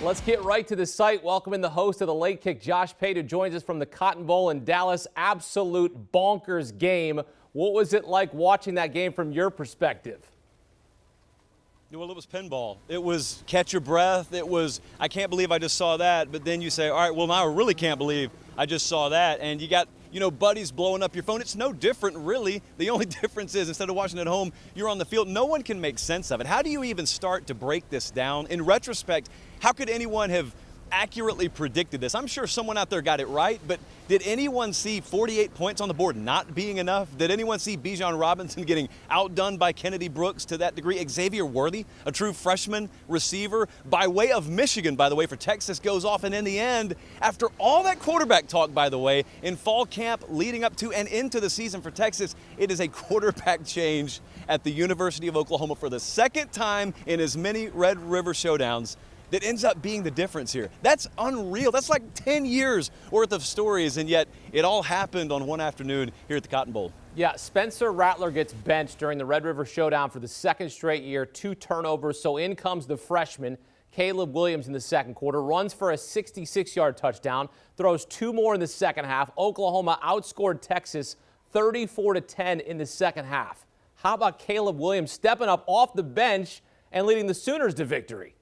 Let's get right to the site. Welcoming the host of the Late Kick, Josh Pate, who joins us from the Cotton Bowl in Dallas. Absolute bonkers game. What was it like watching that game from your perspective? Well, it was pinball. It was catch your breath. It was, I can't believe I just saw that. But then you say, all right, well, now I really can't believe I just saw that. And you got, buddies blowing up your phone. It's no different, really. The only difference is instead of watching at home, you're on the field. No one can make sense of it. How do you even start to break this down? In retrospect, how could anyone have accurately predicted this? I'm sure someone out there got it right, but did anyone see 48 points on the board not being enough? Did anyone see Bijan Robinson getting outdone by Kennedy Brooks to that degree? Xavier Worthy, a true freshman receiver, by way of Michigan, by the way, for Texas, goes off, and in the end, after all that quarterback talk, by the way, in fall camp leading up to and into the season for Texas, it is a quarterback change at the University of Oklahoma for the second time in as many Red River Showdowns that ends up being the difference here. That's unreal. That's like 10 years worth of stories, and yet it all happened on one afternoon here at the Cotton Bowl. Yeah, Spencer Rattler gets benched during the Red River Showdown for the second straight year, 2 turnovers. So in comes the freshman, Caleb Williams, in the second quarter, runs for a 66-yard touchdown, throws 2 more in the second half. Oklahoma outscored Texas 34-10 in the second half. How about Caleb Williams stepping up off the bench and leading the Sooners to victory?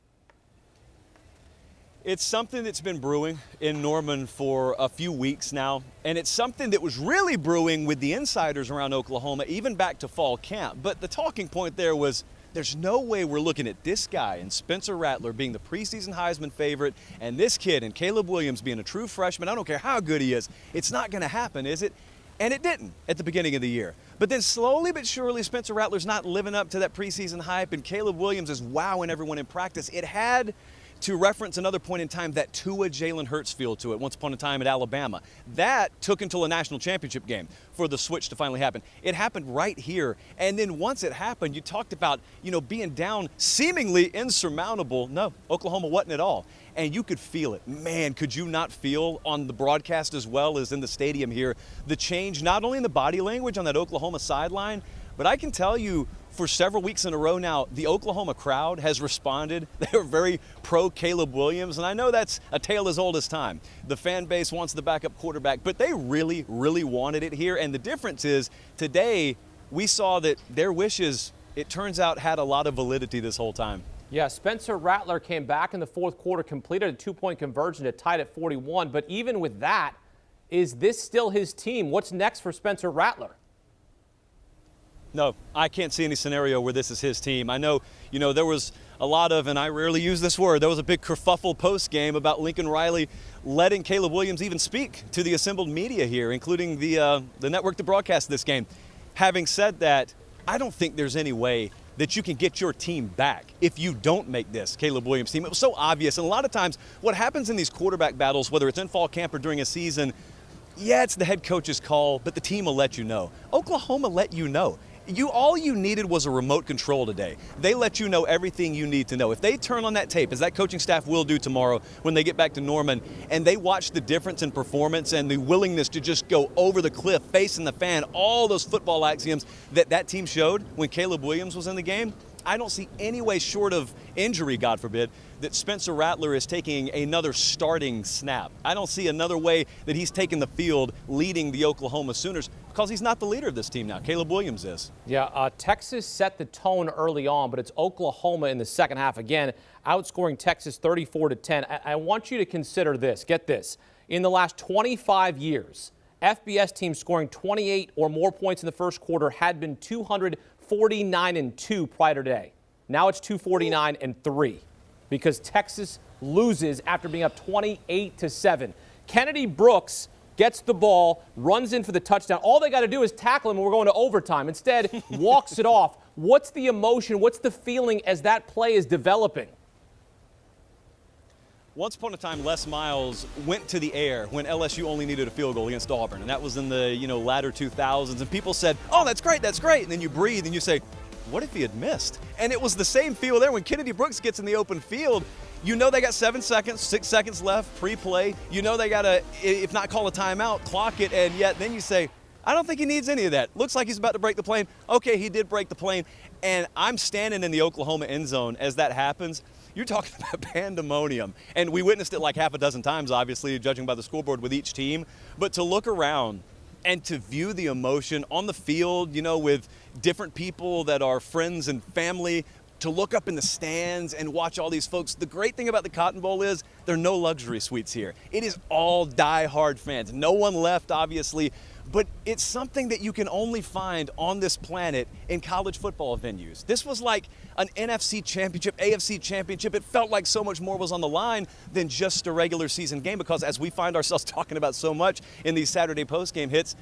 It's something that's been brewing in Norman for a few weeks now, and it's something that was really brewing with the insiders around Oklahoma, even back to fall camp. But the talking point there was, there's no way we're looking at this guy and Spencer Rattler being the preseason Heisman favorite and this kid and Caleb Williams being a true freshman. I don't care how good he is. It's not going to happen, is it? And it didn't at the beginning of the year. But then slowly but surely, Spencer Rattler's not living up to that preseason hype, and Caleb Williams is wowing everyone in practice. It had, to reference another point in time, that Tua Jalen Hurts feel to it once upon a time at Alabama. That took until a national championship game for the switch to finally happen. It happened right here. And then once it happened, you talked about, being down seemingly insurmountable. No, Oklahoma wasn't at all. And you could feel it. Man, could you not feel on the broadcast as well as in the stadium here the change, not only in the body language on that Oklahoma sideline, but I can tell you, for several weeks in a row now, the Oklahoma crowd has responded. They're very pro Caleb Williams, and I know that's a tale as old as time. The fan base wants the backup quarterback, but they really, really wanted it here. And the difference is, today, we saw that their wishes, it turns out, had a lot of validity this whole time. Yeah, Spencer Rattler came back in the fourth quarter, completed a 2-point conversion to tie it at 41. But even with that, is this still his team? What's next for Spencer Rattler? No, I can't see any scenario where this is his team. I know, there was a lot of, and I rarely use this word, there was a big kerfuffle post-game about Lincoln Riley letting Caleb Williams even speak to the assembled media here, including the network to broadcast this game. Having said that, I don't think there's any way that you can get your team back if you don't make this Caleb Williams team. It was so obvious, and a lot of times what happens in these quarterback battles, whether it's in fall camp or during a season, yeah, it's the head coach's call, but the team will let you know. Oklahoma let you know. All you needed was a remote control today. They let you know everything you need to know. If they turn on that tape, as that coaching staff will do tomorrow when they get back to Norman, and they watch the difference in performance and the willingness to just go over the cliff, facing the fan, all those football axioms that team showed when Caleb Williams was in the game, I don't see any way short of injury, God forbid, that Spencer Rattler is taking another starting snap. I don't see another way that he's taking the field leading the Oklahoma Sooners, because he's not the leader of this team now. Caleb Williams is. Yeah, Texas set the tone early on, but it's Oklahoma in the second half again, outscoring Texas 34-10. I want you to consider this. Get this. In the last 25 years, FBS teams scoring 28 or more points in the first quarter had been 249-2 prior today. Now it's 249-3 because Texas loses after being up 28-7. Kennedy Brooks gets the ball, runs in for the touchdown. All they got to do is tackle him and we're going to overtime. Instead, walks it off. What's the emotion? What's the feeling as that play is developing? Once upon a time, Les Miles went to the air when LSU only needed a field goal against Auburn, and that was in the latter 2000s. And people said, "Oh, that's great, that's great." And then you breathe and you say, "What if he had missed?" And it was the same feel there when Kennedy Brooks gets in the open field. You know they got 7 seconds, 6 seconds left, pre-play. You know they got to, if not call a timeout, clock it, and yet then you say, I don't think he needs any of that. Looks like he's about to break the plane. Okay, he did break the plane, and I'm standing in the Oklahoma end zone as that happens. You're talking about pandemonium. And we witnessed it like half a dozen times, obviously, judging by the scoreboard with each team. But to look around and to view the emotion on the field, you know, with different people that are friends and family, to look up in the stands and watch all these folks. The great thing about the Cotton Bowl is there are no luxury suites here. It is all die-hard fans. No one left, obviously, but it's something that you can only find on this planet in college football venues. This was like an NFC championship, AFC championship. It felt like so much more was on the line than just a regular season game, because as we find ourselves talking about so much in these Saturday postgame hits,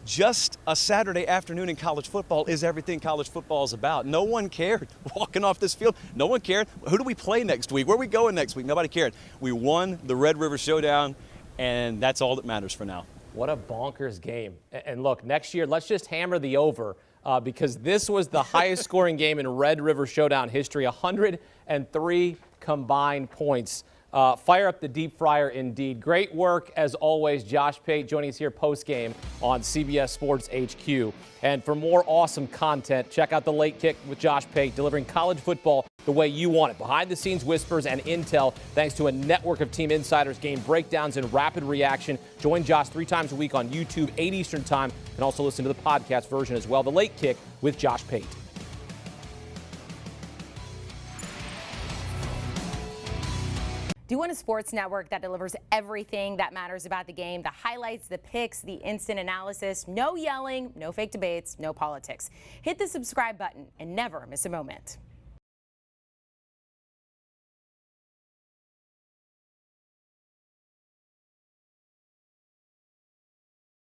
just a Saturday afternoon in college football is everything college football is about. No one cared walking off this field. No one cared. Who do we play next week? Where are we going next week? Nobody cared. We won the Red River Showdown, and that's all that matters for now. What a bonkers game. And look, next year, let's just hammer the over because this was the highest scoring game in Red River Showdown history, 103 combined points. Fire up the deep fryer indeed. Great work as always, Josh Pate joining us here post-game on CBS Sports HQ. And for more awesome content, check out The Late Kick with Josh Pate, delivering college football the way you want it. Behind-the-scenes whispers and intel, thanks to a network of team insiders, game breakdowns, and rapid reaction. Join Josh 3 times a week on YouTube, 8 Eastern Time. You can also listen to the podcast version as well. The Late Kick with Josh Pate. Do you want a sports network that delivers everything that matters about the game? The highlights, the picks, the instant analysis, no yelling, no fake debates, no politics. Hit the subscribe button and never miss a moment.